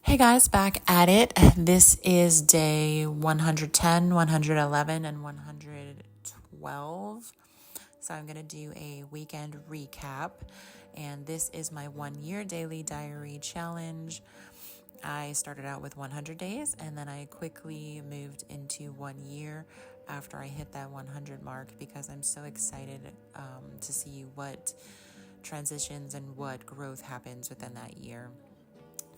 Hey guys, back at it. This is day 110, 111, and 112. So I'm going to do a weekend recap. And this is my 1 year daily diary challenge. I started out with 100 days and then I quickly moved into 1 year after I hit that 100 mark because I'm so excited to see what transitions and what growth happens within that year.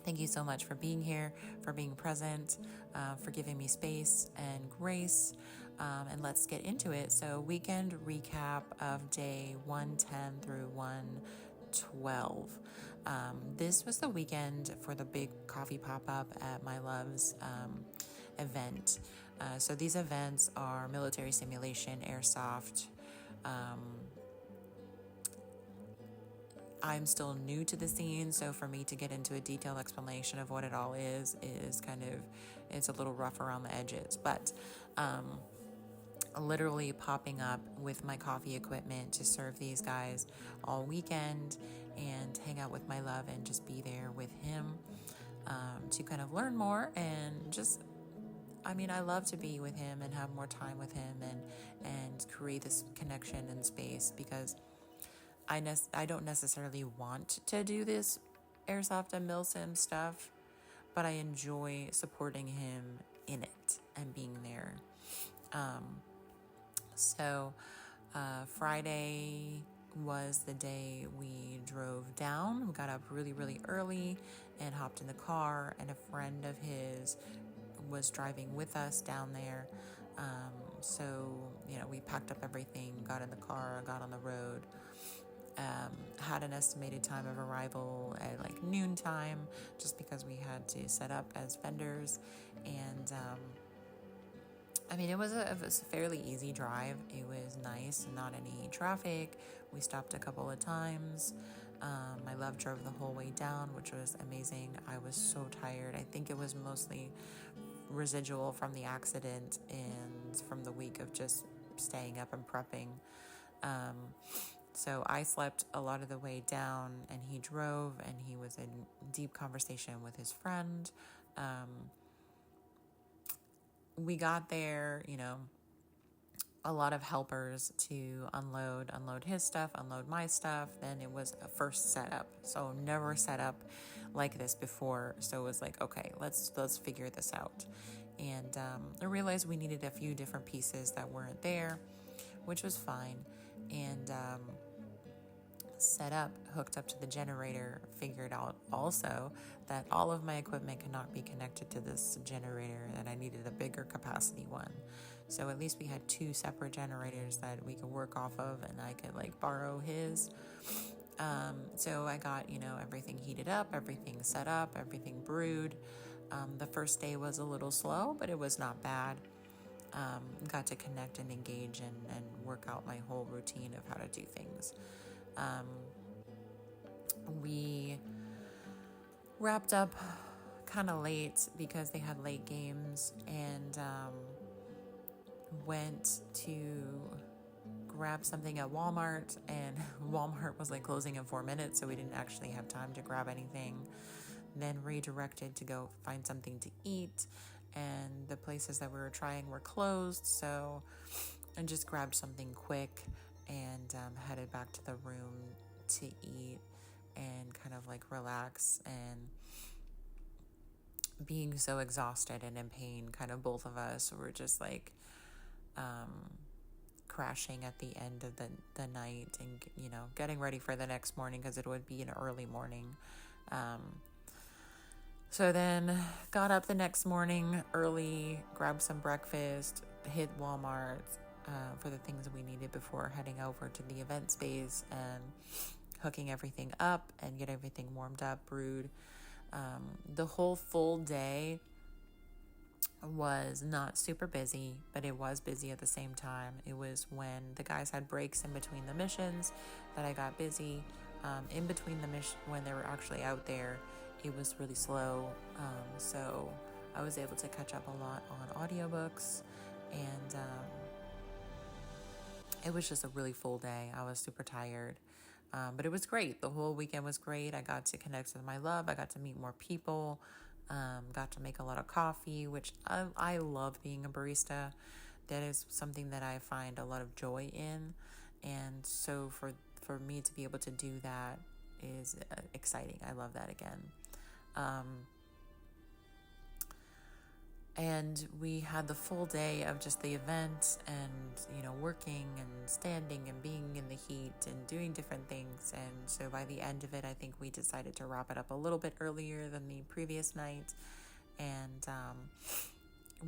Thank you so much for being here, for being present, for giving me space and grace. And let's get into it. So, weekend recap of day 110 through 112. This was the weekend for the big coffee pop up at my love's event. So, these events are military simulation, airsoft. I'm still new to the scene, so for me to get into a detailed explanation of what it all is kind of, it's a little rough around the edges. But literally popping up with my coffee equipment to serve these guys all weekend and hang out with my love and just be there with him to kind of learn more and just I love to be with him and have more time with him and create this connection and space because I don't necessarily want to do this airsoft and milsim stuff, but I enjoy supporting him in it and being there. So Friday was the day we drove down. We got up really, really early and hopped in the car, and a friend of his was driving with us down there. We packed up everything, got in the car, got on the road. Had an estimated time of arrival at like noontime just because we had to set up as vendors. And it was a fairly easy drive. It was nice, not any traffic. We stopped a couple of times. My love drove the whole way down, which was amazing. I was so tired. I think it was mostly residual from the accident and from the week of just staying up and prepping. So I slept a lot of the way down and he drove and he was in deep conversation with his friend. We got there, a lot of helpers to unload his stuff, unload my stuff. Then it was a first setup. So never set up like this before. So it was like, okay, let's figure this out. And I realized we needed a few different pieces that weren't there, which was fine. And set up, hooked up to the generator, figured out also that all of my equipment cannot be connected to this generator and I needed a bigger capacity one. So at least we had two separate generators that we could work off of and I could like borrow his. So I got, everything heated up, everything set up, everything brewed. The first day was a little slow, but it was not bad. Got to connect and engage and work out my whole routine of how to do things. We wrapped up kind of late because they had late games and went to grab something at Walmart, and Walmart was like closing in 4 minutes, so we didn't actually have time to grab anything. Then redirected to go find something to eat, and the places that we were trying were closed, so I just grabbed something quick and headed back to the room to eat and kind of like relax. And being so exhausted and in pain, kind of both of us were just like crashing at the end of the night and getting ready for the next morning because it would be an early morning. So then got up the next morning early, grabbed some breakfast, hit Walmart for the things that we needed before heading over to the event space and hooking everything up and get everything warmed up, brewed. The whole full day was not super busy, but it was busy at the same time. It was when the guys had breaks in between the missions that I got busy. In between the mission, when they were actually out there, it was really slow. So I was able to catch up a lot on audiobooks, and it was just a really full day. I was super tired. But it was great. The whole weekend was great. I got to connect with my love. I got to meet more people. Got to make a lot of coffee, which I love being a barista. That is something that I find a lot of joy in. And so for me to be able to do that is exciting. I love that again. And we had the full day of just the event and, working and standing and being in the heat and doing different things. And so by the end of it, I think we decided to wrap it up a little bit earlier than the previous night. And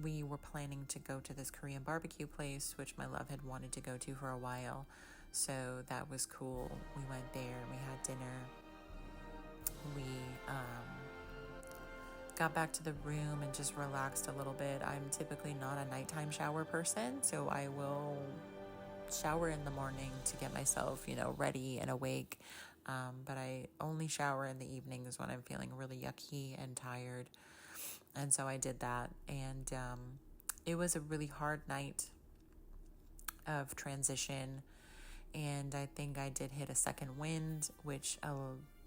we were planning to go to this Korean barbecue place, which my love had wanted to go to for a while. So that was cool. We went there, we had dinner. We got back to the room and just relaxed a little bit. I'm typically not a nighttime shower person, so I will shower in the morning to get myself, ready and awake. But I only shower in the evenings when I'm feeling really yucky and tired. And so I did that. And it was a really hard night of transition. And I think I did hit a second wind, which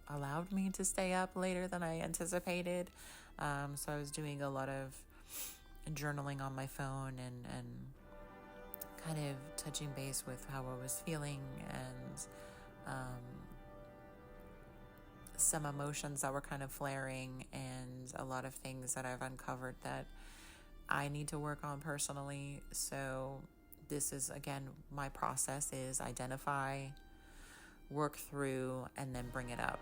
allowed me to stay up later than I anticipated. So I was doing a lot of journaling on my phone and kind of touching base with how I was feeling and some emotions that were kind of flaring and a lot of things that I've uncovered that I need to work on personally. So this is, again, my process is identify, work through, and then bring it up.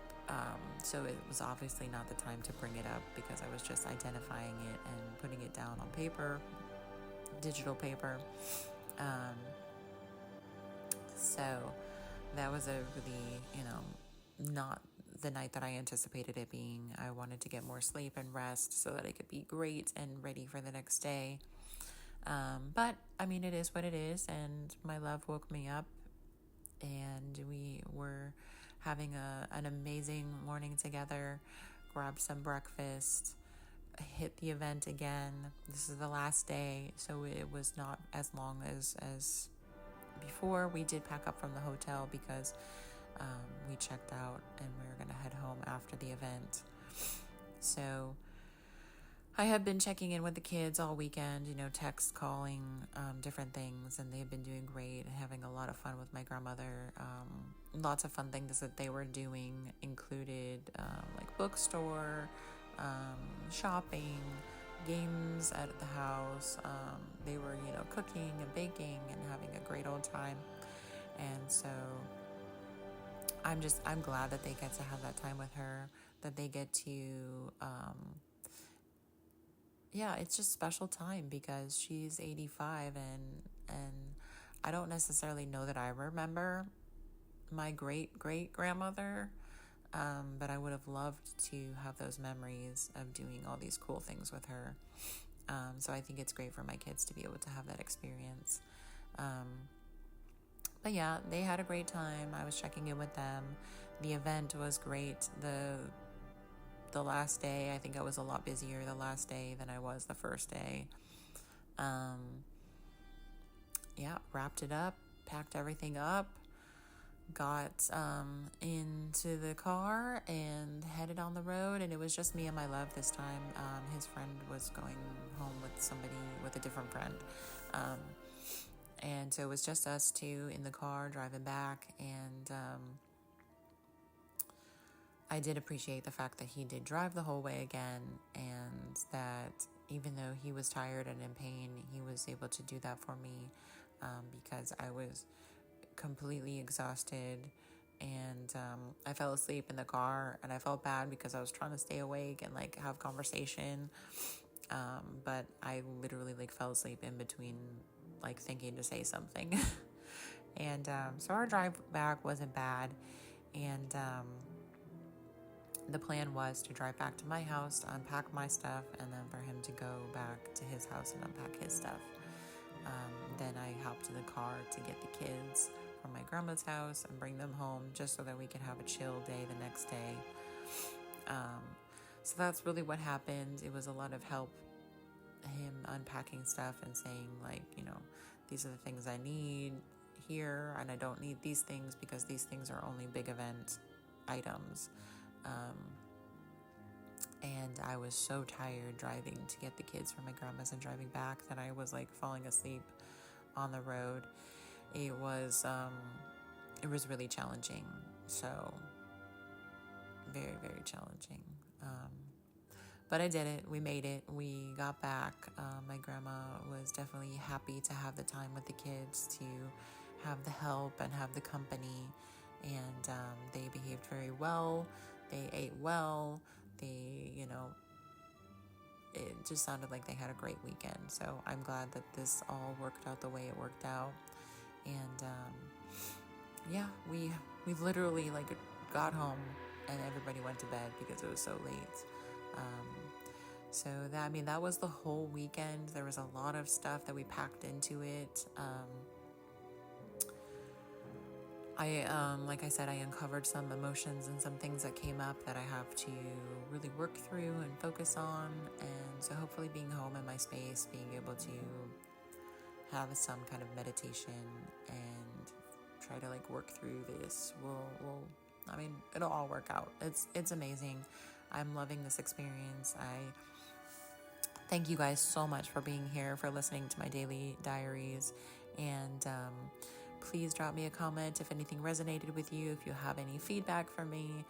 So it was obviously not the time to bring it up because I was just identifying it and putting it down on paper, digital paper. So that was a really, not the night that I anticipated it being. I wanted to get more sleep and rest so that I could be great and ready for the next day. But I mean, it is what it is. And my love woke me up and we were having an amazing morning together, grabbed some breakfast, hit the event again. This is the last day, so it was not as long as before. We did pack up from the hotel because we checked out and we were going to head home after the event. So I have been checking in with the kids all weekend, text, calling, different things, and they've been doing great and having a lot of fun with my grandmother. Lots of fun things that they were doing included like bookstore, shopping, games at the house. They were, cooking and baking and having a great old time. And so I'm glad that they get to have that time with her, that they get to, it's just special time because she's 85 and I don't necessarily know that I remember my great grandmother, but I would have loved to have those memories of doing all these cool things with her. So I think it's great for my kids to be able to have that experience. But yeah, they had a great time. I was checking in with them. The event was great. The last day, I think I was a lot busier the last day than I was the first day. Wrapped it up, packed everything up, got into the car and headed on the road. And it was just me and my love this time. His friend was going home with a different friend. And so it was just us two in the car driving back. And I did appreciate the fact that he did drive the whole way again, and that even though he was tired and in pain, he was able to do that for me, because I was completely exhausted and I fell asleep in the car, and I felt bad because I was trying to stay awake and have conversation, but I literally fell asleep in between thinking to say something. And so our drive back wasn't bad, and the plan was to drive back to my house, to unpack my stuff, and then for him to go back to his house and unpack his stuff. Then I hopped in the car to get the kids from my grandma's house and bring them home just so that we could have a chill day the next day. So that's really what happened. It was a lot of help, him unpacking stuff and saying these are the things I need here, and I don't need these things because these things are only big event items. And I was so tired driving to get the kids from my grandma's and driving back that I was like falling asleep on the road. It was really challenging. So very, very challenging. But I did it. We made it. We got back. My grandma was definitely happy to have the time with the kids, to have the help and have the company. And they behaved very well. They ate well. They, it just sounded like they had a great weekend. So I'm glad that this all worked out the way it worked out. And yeah, we literally like got home and everybody went to bed because it was so late. So that was the whole weekend. There was a lot of stuff that we packed into it. Like I said, I uncovered some emotions and some things that came up that I have to really work through and focus on. And so hopefully being home in my space, being able to have some kind of meditation and try to like work through this it'll all work out. It's amazing. I'm loving this experience. I thank you guys so much for being here, for listening to my daily diaries. And please drop me a comment if anything resonated with you, if you have any feedback for me,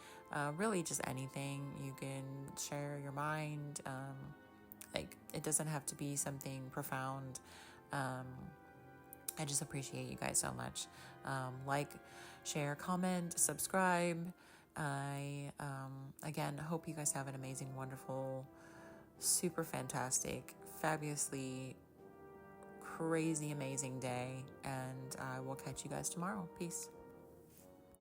really just anything. You can share your mind. It doesn't have to be something profound. I just appreciate you guys so much. Like, share, comment, subscribe. I, again, hope you guys have an amazing, wonderful, super fantastic, fabulously crazy, amazing day. And I will catch you guys tomorrow. Peace.